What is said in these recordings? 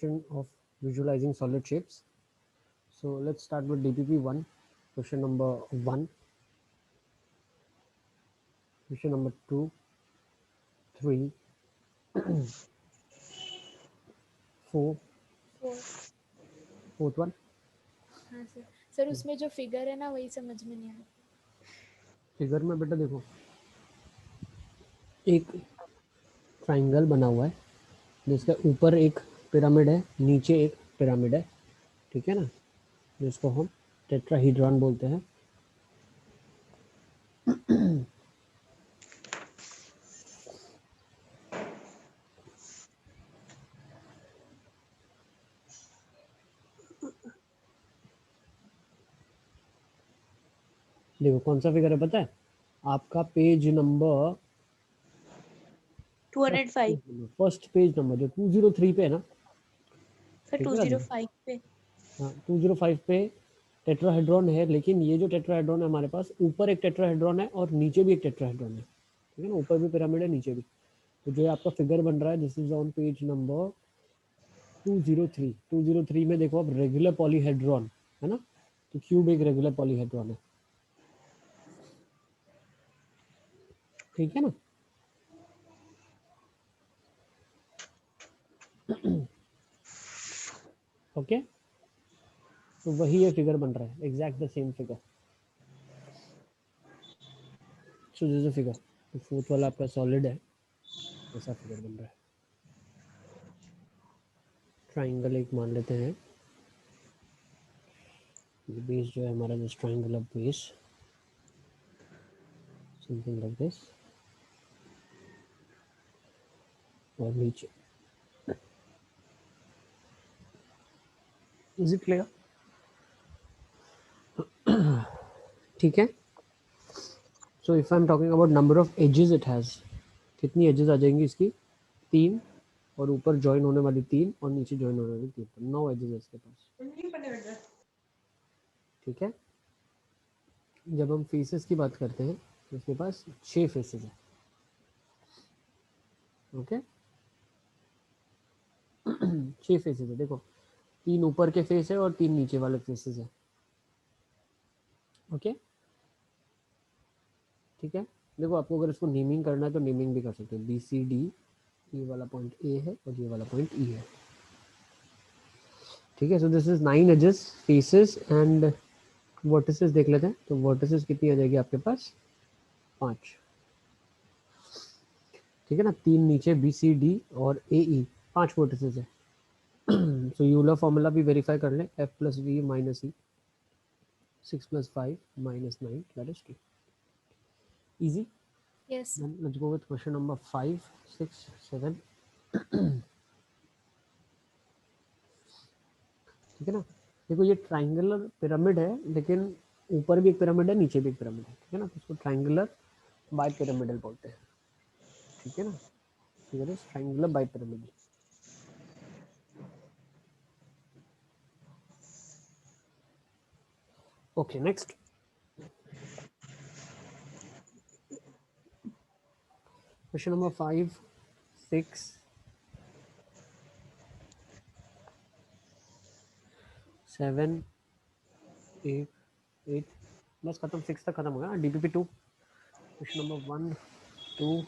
of visualizing solid shapes. So let's start with DPP 1. Question number 1. Question number 2, 3, 4. Fourth one. हाँ sir. Sir उसमें जो figure है ना वही समझ में नहीं आ रहा। फिगर में बेटा देखो, एक ट्राइंगल बना हुआ है जिसके ऊपर एक पिरामिड है, नीचे एक पिरामिड है, ठीक है ना, जिसको हम टेट्राहीड्रॉन बोलते हैं। देखो कौन सा फिगर है पता है आपका? Page number 205 first page number जो 203 पे है ना सर, ठीक है ना? 205 पे। हाँ 205 पे टेट्राहेड्रॉन है, लेकिन ये जो टेट्राहेड्रॉन है हमारे पास, ऊपर एक टेट्राहेड्रॉन है और नीचे भी एक टेट्राहेड्रॉन है, ठीक है ना? ऊपर भी पिरामिड है, नीचे भी। तो जो आपका फिगर बन रहा है this is on page number 203। 203 में देखो आप रेगुलर पॉलीहेड्रॉन है ना, तो क्यूब एक रेगुलर पॉलीहेड्रॉन है, ठीक है ना? ओके तो वही ये फिगर बन रहा है, exact the same figure. So this is figure, तो फोर्थ वाला आपका सॉलिड है, ऐसा फिगर बन रहा है। ट्राइंगल एक मान लेते हैं, ये बेस जो है हमारा, this triangular base, something like this, और नीचे। Is it clear? ठीक है। So if I am talking about number of edges it has, कितनी एजेस आ जाएंगी इसकी? 3, और ऊपर ज्वाइन होने वाली 3 और नीचे ज्वाइन होने वाली 3, 9 एजेस है इसके पास, ठीक है। जब हम फेसेस की बात करते हैं तो इसके पास 6 फेसेस है, ओके। 6 फेसेस है, देखो 3 ऊपर के फेस है और 3 नीचे वाले फेसेस है, ओके ठीक है। देखो आपको अगर इसको नेमिंग करना है तो नेमिंग भी कर सकते हो, BCD, ये वाला पॉइंट A है और ये वाला पॉइंट E है, ठीक है। So this is 9 edges, faces and vertices देख लेते हैं। तो वर्टिसेस कितनी आ जाएगी आपके पास? 5, ठीक है ना। 3 नीचे BCD और AE, 5 वर्टिसेस है। सो यूलर फॉर्मूला भी वेरीफाई कर लें, F + V - E, 6 + 5 - 9, that is 2. Easy. Yes. Then let's go with question number 5, 6, 7. ठीक है ना। देखो ये ट्राइंगुलर पिरामिड है, लेकिन ऊपर भी एक पिरामिड है, नीचे भी एक पिरामिड है, ठीक है ना। तो उसको ट्राइंगुलर बाई पिरामिडल बोलते हैं, ठीक है ना। Triangular bi pyramidal. Okay next, question number 5, 6, 7, 8, बस खत्म, 6 तक खत्म हो गया। DPP 2, क्वेश्चन नंबर 1, 2,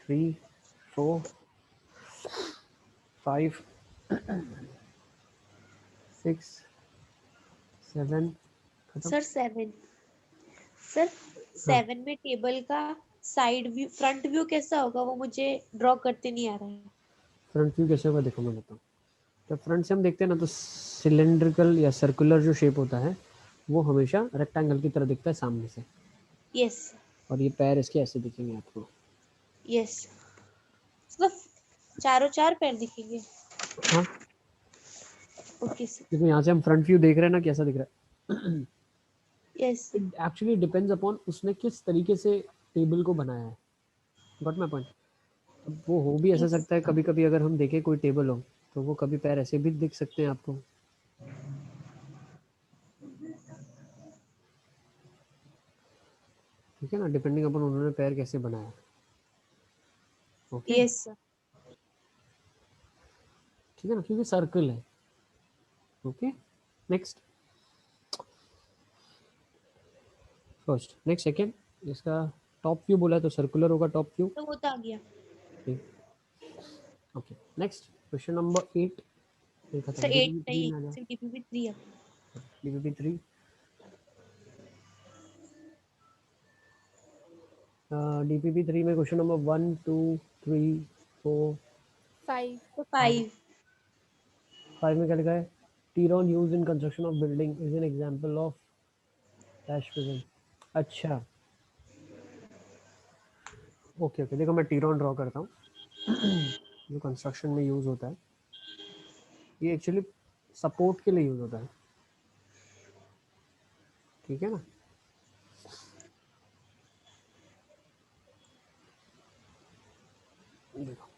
3, 4, 5, 6, 7 खत्म। सर 7 सर 7 में टेबल का साइड व्यू, फ्रंट व्यू कैसा होगा वो मुझे ड्रॉ करते नहीं आ रहा है। फ्रंट व्यू कैसे होगा देखो मैं बताऊँ। जब फ्रंट से हम देखते हैं ना तो सिलेंड्रिकल या सर्कुलर जो शेप होता है वो हमेशा रेक्टेंगल की तरह दिखता है सामने से, यस और ये पैर इसके ऐसे दिखेंगे आपको। यस, मतलब चारों 4 पैर दिखेंगे। हाँ ओके सर। देखो यहाँ से हम फ्रंट व्यू देख रहे हैं ना, कैसा दिख रहा है। Yes it actually depends upon उसने किस तरीके से टेबल को बनाया है, गॉट माय पॉइंट। अब वो हो भी ऐसा यस सकता है, कभी कभी अगर हम देखें कोई टेबल हो तो वो कभी पैर ऐसे भी दिख सकते हैं आपको, ठीक है ना, डिपेंडिंग अपॉन उन्होंने पैर कैसे बनाया है, ओके यस सर। ठीक है ना, क्योंकि सर्कल है। Okay next, first next second, इसका टॉप व्यू बोला है तो सर्कुलर होगा टॉप व्यू। तो वो तो आ गया। ओके नेक्स्ट क्वेश्चन नंबर 8 देखा था, सर 8 डीपीपी 3 नहीं, में आ जाओ। सिर्फ डीपीपी 3 है। डीपीपी 3 डीपीपी 3 में क्वेश्चन नंबर 1 2 3 4 5 तो 5। 5 में क्या लिखा है, T iron use in construction of building is an example of dash prism. अच्छा ओके ओके, देखो मैं टीरॉन ड्रॉ करता हूँ जो कंस्ट्रक्शन में यूज होता है, ये एक्चुअली सपोर्ट के लिए यूज होता है, ठीक है ना। देखो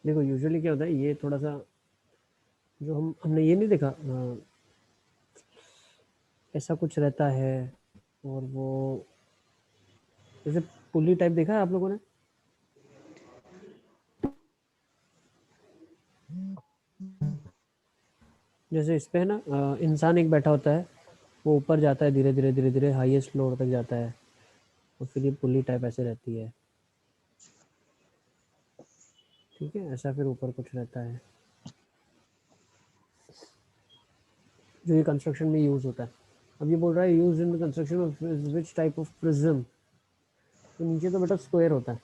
देखो यूजुअली क्या होता है, ये थोड़ा सा जो हमने ये नहीं देखा, ऐसा कुछ रहता है, और वो जैसे पुली टाइप देखा है आप लोगों ने, जैसे इस पे है ना, इंसान एक बैठा होता है, वो ऊपर जाता है धीरे धीरे धीरे धीरे हाईएस्ट फ्लोर तक जाता है, और फिर ये पुली टाइप ऐसे रहती है, ठीक है, ऐसा फिर ऊपर कुछ रहता है जो ये कंस्ट्रक्शन में यूज होता है। अब ये बोल रहा है use in construction of which type of prism, तो नीचे तो बेटा स्क्वायर होता है,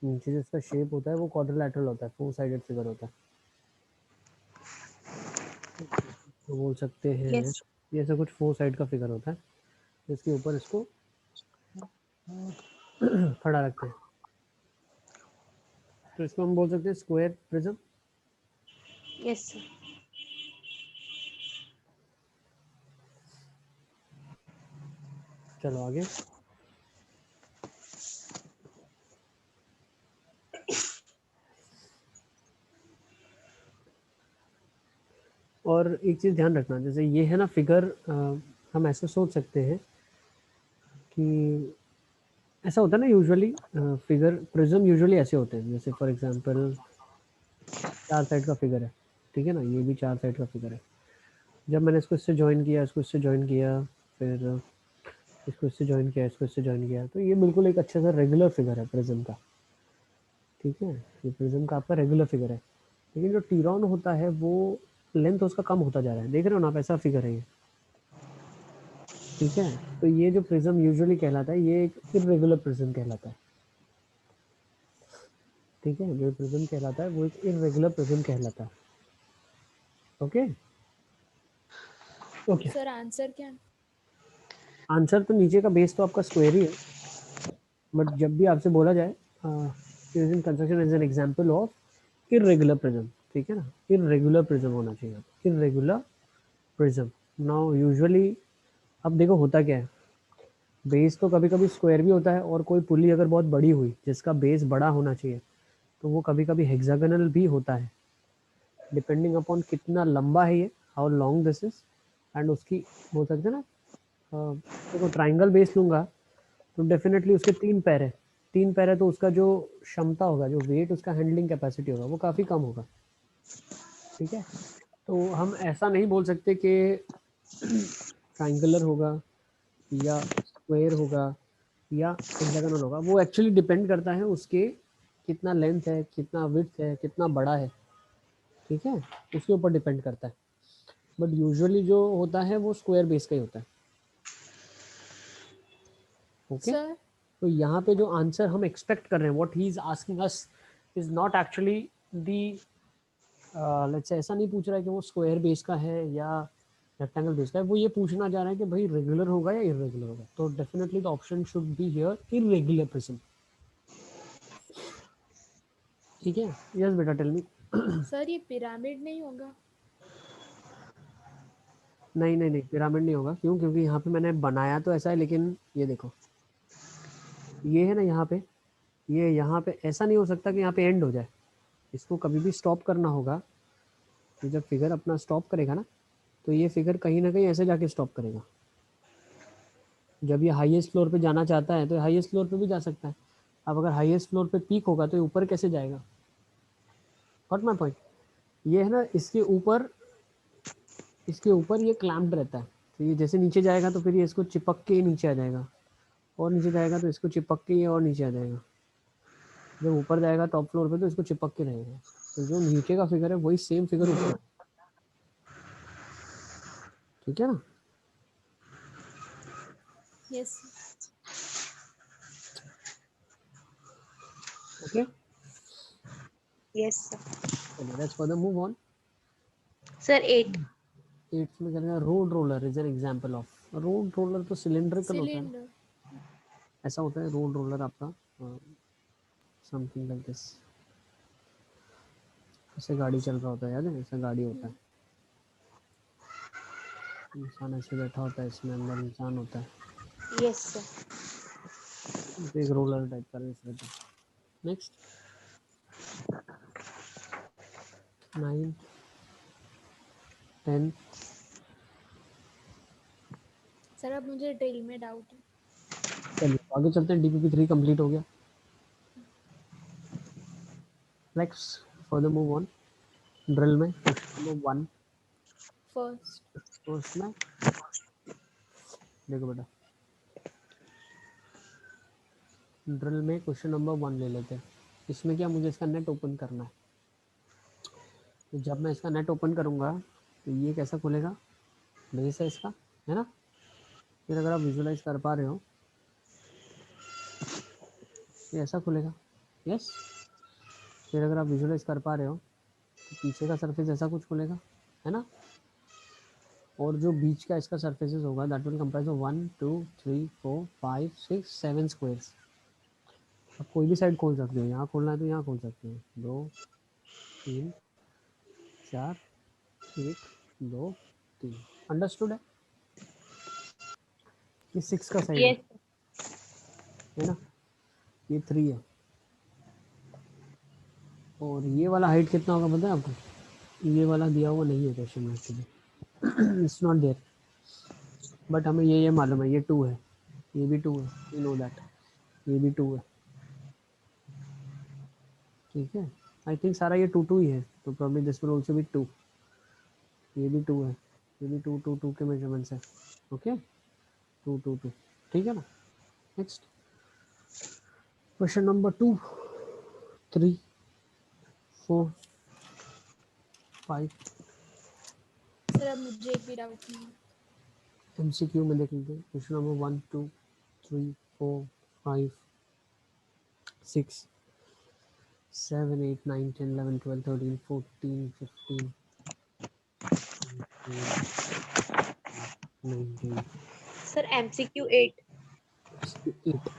नीचे जो इसका शेप होता है वो क्वाड्रिलैटरल होता है, फोर साइडेड फिगर होता है, तो बोल सकते हैं यस। ये ऐसा कुछ फोर साइड का फिगर होता है जिसके ऊपर इसको खड़ा रखते हैं, तो इसको हम बोल सकते हैं स्क्वायर प्रिज्म। Yes sir. चलो आगे, और एक चीज़ ध्यान रखना, जैसे ये है ना फिगर, हम ऐसे सोच सकते हैं कि ऐसा होता है ना यूजुअली, फिगर प्रिज्म यूजुअली ऐसे होते हैं, जैसे फॉर एग्जांपल 4 साइड का फिगर है, ठीक है ना, ये भी 4 साइड का फिगर है, जब मैंने इसको इससे ज्वाइन किया, इसको इससे ज्वाइन किया, फिर इसको इससे ज्वाइन किया, इसको इससे ज्वाइन किया, तो ये बिल्कुल एक अच्छा सा रेगुलर फिगर है प्रिज्म का, ठीक है, ये प्रिज्म का आपका रेगुलर फिगर है। लेकिन जो टीरॉन होता है वो लेंथ उसका कम होता जा रहा है, देख रहे हो ना आप, ऐसा फिगर है ये, ठीक है, तो ये जो प्रिज्म यूजुअली कहलाता है ये एक इरेगुलर प्रिज्म कहलाता है, ठीक है, जो प्रिज्म कहलाता है वो एक इरेगुलर प्रिज्म कहलाता है। ओके ओके, सर आंसर क्या? आंसर तो नीचे का बेस तो आपका स्क्वायर ही है, बट जब भी आपसे बोला जाए using construction as an example of irregular prism, ठीक है ना, इरेगुलर प्रिज्म होना चाहिए, इरेगुलर प्रिज्म। नाउ यूजुअली अब देखो होता क्या है, बेस तो कभी कभी स्क्वायर भी होता है, और कोई पुली अगर बहुत बड़ी हुई जिसका बेस बड़ा होना चाहिए तो वो कभी कभी हेक्सागोनल भी होता है, डिपेंडिंग अपॉन कितना लंबा है ये, how long this is, and उसकी बोल सकते हैं ना, देखो ट्राइंगल बेस लूंगा तो डेफिनेटली उसके 3 पैर है, 3 पैर है तो उसका जो क्षमता होगा, जो वेट उसका हैंडलिंग कैपेसिटी होगा वो काफ़ी कम होगा, ठीक है, तो हम ऐसा नहीं बोल सकते कि ट्राइंगुलर होगा या स्क्वायर होगा या हेक्सागोनल होगा, वो एक्चुअली डिपेंड करता है उसके कितना लेंथ है, कितना विड्थ है, कितना बड़ा है, ठीक है, उसके ऊपर डिपेंड करता है, बट यूजुअली जो होता है वो स्क्वायर बेस का ही होता है। ओके सर तो यहाँ पे जो आंसर हम एक्सपेक्ट कर रहे हैं, what he is asking us is not actually the, let's say ऐसा नहीं पूछ रहा है कि वो स्क्वायर बेस का है या रेक्टेंगल बेस का है, वो ये पूछना चाह रहा है कि भाई रेगुलर होगा या इरेगुलर होगा, तो definitely the option should be here irregular prism, ठीक है। यस बेटा टेल मी। सर ये पिरामिड नहीं होगा? नहीं नहीं नहीं, पिरामिड नहीं होगा, क्यों, क्योंकि यहाँ पे मैंने बनाया तो ऐसा है, लेकिन ये देखो ये है ना यहाँ पे, ये यहाँ पे ऐसा नहीं हो सकता कि यहाँ पे एंड हो जाए, इसको कभी भी स्टॉप करना होगा, तो जब फिगर अपना स्टॉप करेगा ना तो ये फिगर कहीं ना कहीं ऐसे जाके स्टॉप करेगा। जब ये हाईएस्ट फ्लोर पे जाना चाहता है तो हाईएस्ट फ्लोर पे भी जा सकता है। अब अगर हाईएस्ट फ्लोर पे पीक होगा तो ऊपर कैसे जाएगा? Got my point? ये है ना, इसके ऊपर ये क्लैम्प्ड रहता है, तो ये जैसे नीचे जाएगा तो फिर ये इसको चिपक के नीचे आ जाएगा, और नीचे जाएगा तो इसको चिपक के ये और नीचे आ जाएगा। जब ऊपर जाएगा टॉप फ्लोर पे तो इसको चिपक के रहेगा। तो जो नीचे का फिगर है वही सेम फिगर ऊपर है। ठीक है ना? Yes okay, yes sir. चलिए let's further move on. Sir 8। 8th में करेंगे road roller is an example of. Road roller तो सिलेंड्रिकल होता है ना, सिलेंडर ऐसा होता है रोड रोलर आपका, समथिंग लाइक दिस। ऐसे गाड़ी चल रहा होता है, याद है? ऐसा गाड़ी होता है, इंसान ऐसे बैठा होता है, इसमें अंदर इंसान होता है, यस सर। तो एक रोलर टाइप का रहता है। नेक्स्ट 9 10 सर अब मुझे ड्रिल में डाउट है। चलिए आगे चलते हैं। डीपीपी 3 कंप्लीट हो गया। Let's further move on. Drill में क्वेश्चन नंबर 1, फर्स्ट फर्स्ट में देखो बेटा, ड्रिल में क्वेश्चन नंबर 1 ले लेते हैं। इसमें क्या, मुझे इसका नेट ओपन करना है। तो जब मैं इसका नेट ओपन करूँगा तो ये कैसा खुलेगा? बेस है इसका, है ना? फिर अगर आप विजुलाइज कर पा रहे हो, ये ऐसा खुलेगा। यस। फिर अगर आप विजुलाइज कर पा रहे हो तो पीछे का सरफेस ऐसा कुछ खुलेगा, है ना? और जो बीच का इसका सरफेसेस होगा that will comprise of 1 2 3 4 5 6 7 squares. आप कोई भी साइड खोल सकते हो, यहाँ खोलना है तो यहाँ खोल सकते हो। 2 3 4 1 2 3। अंडरस्टूड है? ये 6 का साइड यस है ना? ये 3 है। और ये वाला हाइट कितना होगा पता है आपको? ये वाला दिया हुआ नहीं है क्वेश्चन में actually, it's not there, but हमें ये मालूम है, ये 2 है, ये भी 2 है, वी नो दैट, ये भी 2 है। ठीक है, आई थिंक सारा ये 2 2 ही है, तो probably this will also be 2। ये भी 2 है, ये भी 2 2 2 के मेजरमेंट्स है। ओके 2 2 2, ठीक है ना? नेक्स्ट क्वेश्चन नंबर 2 3 4 5 सर अब मुझे एक भी डाउट नहीं है। एमसीक्यू में देख लीजिए। Question number 1 2 3 4 5 6 7 8 9 10 11 12 13 14 15 19 sir MCQ 8। 8।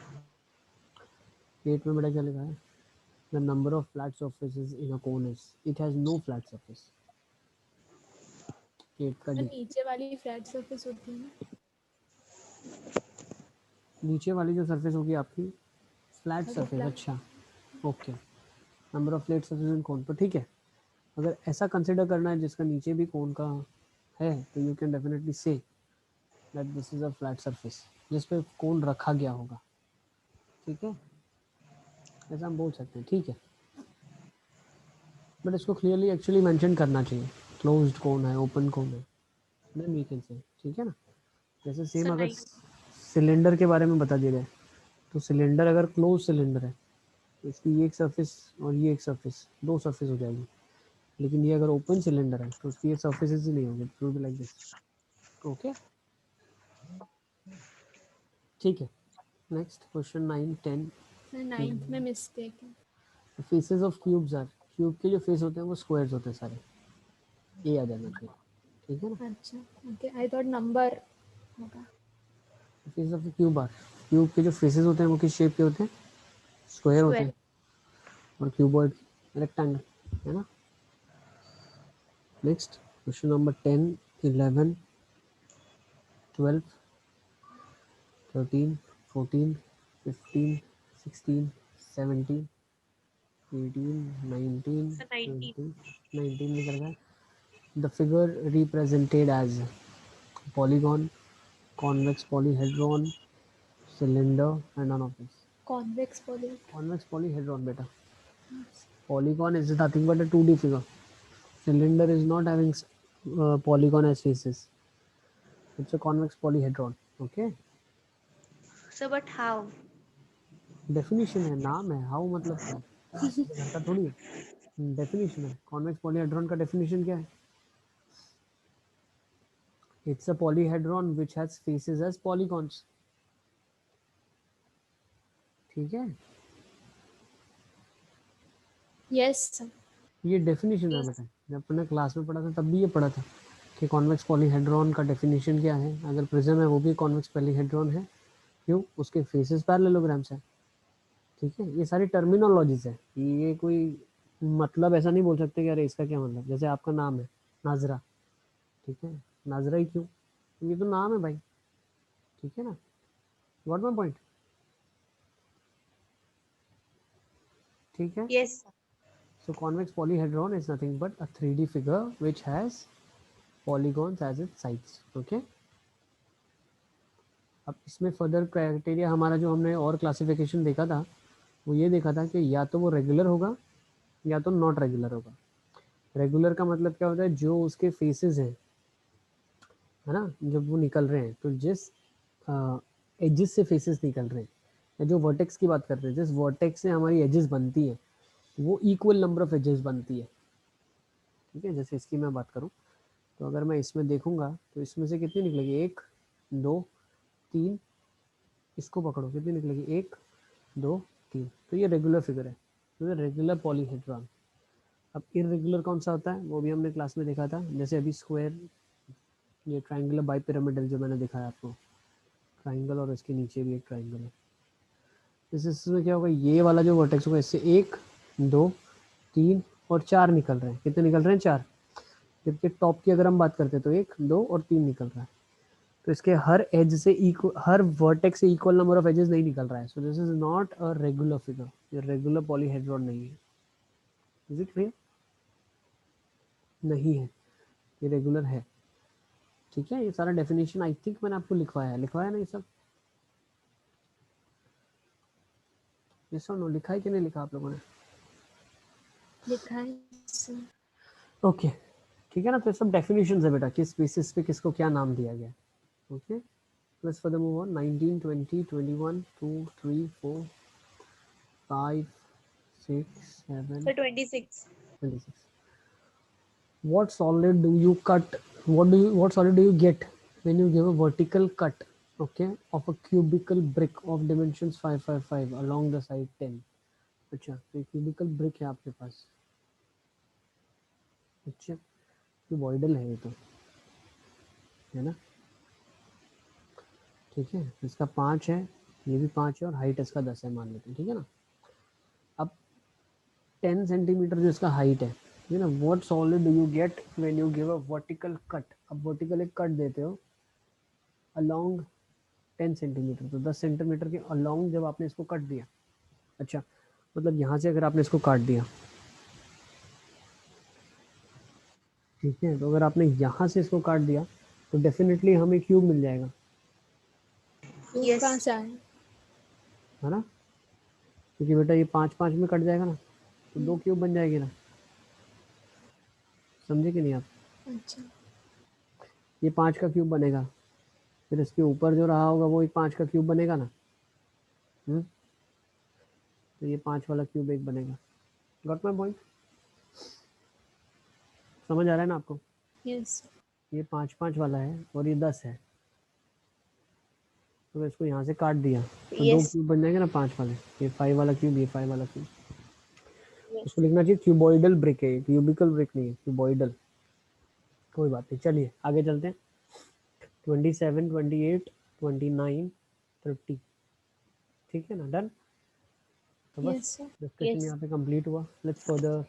8 में बेटा क्या लिखा है? The number of flat surfaces in a cone is, it has no flat surface। 8 का और डी, नीचे वाली फ्लैट सरफेस होती है ना, नीचे वाली जो सरफेस होगी आपकी फ्लैट वो सरफेस। फ्लैट। अच्छा okay, number of flat surface in cone, तो ठीक है। अगर ऐसा कंसिडर करना है जिसका नीचे भी कोन का है तो you can definitely say that this is a flat surface जिस पे कोन रखा गया होगा। ठीक है, ऐसा हम बोल सकते हैं। ठीक है, बट इसको क्लियरली एक्चुअली मेंशन करना चाहिए, क्लोज्ड कोन है, ओपन कोन है, देन वी कैन से। ठीक है ना? जैसे सेम सर अगर 9। सिलेंडर के बारे में बता दिया जाए तो सिलेंडर अगर क्लोज सिलेंडर है तो इसकी ये एक सरफेस और ये एक सरफेस, दो सरफेस हो जाएगी। लेकिन ये अगर ओपन सिलेंडर है तो उसकी ये सरफेसेस ही नहीं होंगे, it will be like this. Okay ठीक है। Next question 9 10। सर 9th में मिस्टेक है। Faces of cubes are, cube के जो फेस होते हैं वो स्क्वायर्स होते हैं सारे, ये आ जाना चाहिए। ठीक है ना? अच्छा ओके, आई थॉट नंबर होगा। Face of cube are, cube के जो फेसेस होते हैं वो किस शेप के होते हैं? स्क्वायर होते स्क्वायर। हैं। और क्यूबॉइड रेक्टेंगल, है ना? Next question number 10 11 12 13 14 15 16 17 18 19 sir 19। 20 19 निकल गया। the figure represented as polygon, convex polyhedron, cylinder, and none of this. Convex poly. Convex polyhedron, beta. Polygon is nothing but a 2D figure. Cylinder is not having polygon as faces. It's a convex polyhedron. Okay. Sir but how? Definition है, नाम है. How मतलब क्या है? घर का थोड़ी है. डेफिनेशन है. कॉन्वेक्स पॉलीहेड्रॉन का डेफिनेशन क्या है? It's a polyhedron which has faces as polygons. ठीक है, Yes, sir. ये डेफिनेशन है बेटा. जब अपने क्लास में पढ़ा था तब भी ये पढ़ा था कि कॉन्वेक्स पॉलीहेड्रॉन का डेफिनेशन क्या है. अगर प्रिज्म है वो भी कॉन्वेक्स पॉलीहेड्रॉन है. क्यों? उसके फेसेस पैरेललोग्राम्स है. ठीक है, ये सारी टर्मिनोलॉजीज है. ये कोई मतलब ऐसा नहीं बोल सकते कि अरे इसका क्या मतलब. जैसे आपका नाम है नाजरा. ठीक है, नाजरा ही क्यों? ये तो नाम है भाई. ठीक है ना, व्हाट माय पॉइंट. ठीक है. Yes sir. So convex polyhedron is nothing but a 3D figure which has polygons as its sides. Okay. अब इसमें फर्दर क्राइटेरिया हमारा जो हमने और क्लासिफिकेशन देखा था वो ये देखा था कि या तो वो रेगुलर होगा या तो नॉट रेगुलर होगा. रेगुलर का मतलब क्या होता है? जो उसके फेसेस हैं, है ना, जब वो निकल रहे हैं तो जिस एजेस से फेसेस निकल रहे हैं, या जो वर्टेक्स की बात करते हैं, जिस वर्टेक्स से हमारी एजेस बनती है वो इक्वल नंबर ऑफ एजेस बनती है. ठीक है, जैसे इसकी मैं बात करूं तो अगर मैं इसमें देखूंगा तो इसमें से कितनी निकलेगी? 1 2 3. इसको पकड़ो, कितनी निकलेगी? 1 2 3. तो ये रेगुलर फिगर है, तो ये रेगुलर पॉलीहेड्रॉन. अब इरेगुलर कौन सा होता है वो भी हमने क्लास में देखा था. जैसे अभी स्क्वायर, ये ट्राइंगुलर बाइपिरामिडल जो मैंने दिखाया आपको, ट्राइंगल और इसके नीचे भी एक ट्राइंगल है. इसमें क्या होगा? ये वाला जो वर्टेक्स होगा इससे 1 2 3 और 4 निकल रहे हैं. कितने निकल रहे हैं? 4. जबकि टॉप की अगर हम बात करते हैं तो 1 2 और 3 निकल रहा है. तो इसके हर एज से इक्वल, हर वर्टेक्स से इक्वल नंबर ऑफ एजेस नहीं निकल रहा है. So this is not a regular figure. ये रेगुलर पॉलीहेड्रॉन नहीं है. Is it clear? नहीं है, ये रेगुलर है. ठीक है, ये सारा डेफिनेशन आई थिंक मैंने आपको लिखवाया ना ये सब. ये सब नो लिखा है कि नहीं लिखा आप लोगों ने? लिखा है sir. ओके. ठीक है ना, तो ये सब डेफिनेशंस है बेटा, किस बेसिस पे किसको क्या नाम दिया गया. Okay, let's further move on. 19 20 21 2 3 4 5 6 7 sir 26. 26. What solid do you cut? What solid do you get when you give a vertical cut, okay, of a cubical brick of dimensions 5 along the side 10. अच्छा, तो cubicle brick है आपके पास. अच्छा, cuboidal है ये तो, है ना. ठीक है, इसका 5 है, ये भी 5 है और हाइट इसका 10 है मान लेते हैं. ठीक है ना. अब 10 सेंटीमीटर जो इसका हाइट है, ना, what solid do you get when you give a vertical cut. अब वर्टिकल एक कट देते हो अलोंग 10 सेंटीमीटर, तो 10 सेंटीमीटर के अलोंग जब आपने इसको कट दिया. अच्छा, मतलब यहाँ से अगर आपने इसको काट दिया, ठीक है, तो अगर आपने यहाँ से इसको काट दिया तो डेफिनेटली हमें क्यूब मिल जाएगा, क्यूब Yes. कहाँ से आए? है ना. क्योंकि बेटा ये 5 5 में कट जाएगा ना, तो 2 क्यूब बन जाएगी ना. समझे कि नहीं आप? अच्छा. ये 5 का क्यूब बनेगा, फिर इसके ऊपर जो रहा होगा वो एक 5 का क्यूब बनेगा ना. तो ये 5 वाला क्यूब एक बनेगा. Got my point? समझ आ रहा है ना आपको? Yes. ये 5 5 वाला है और ये 10 है, तो इसको यहाँ से काट दिया तो 2 Yes. क्यूब बन जाएंगे ना 5 वाले. ये 5 वाला क्यूब, ये 5 वाला क्यूब. Yes. उसको लिखना चाहिए क्यूबॉइडल ब्रिक है, क्यूबिकल ब्रिक नहीं है, क्यूबॉइडल. कोई बात नहीं, चलिए आगे चलते हैं. 27 28 29 30. ठीक है ना, डन. तो बस Yes, sir. Discussion Yes. यहाँ पे कंप्लीट हुआ. Let's further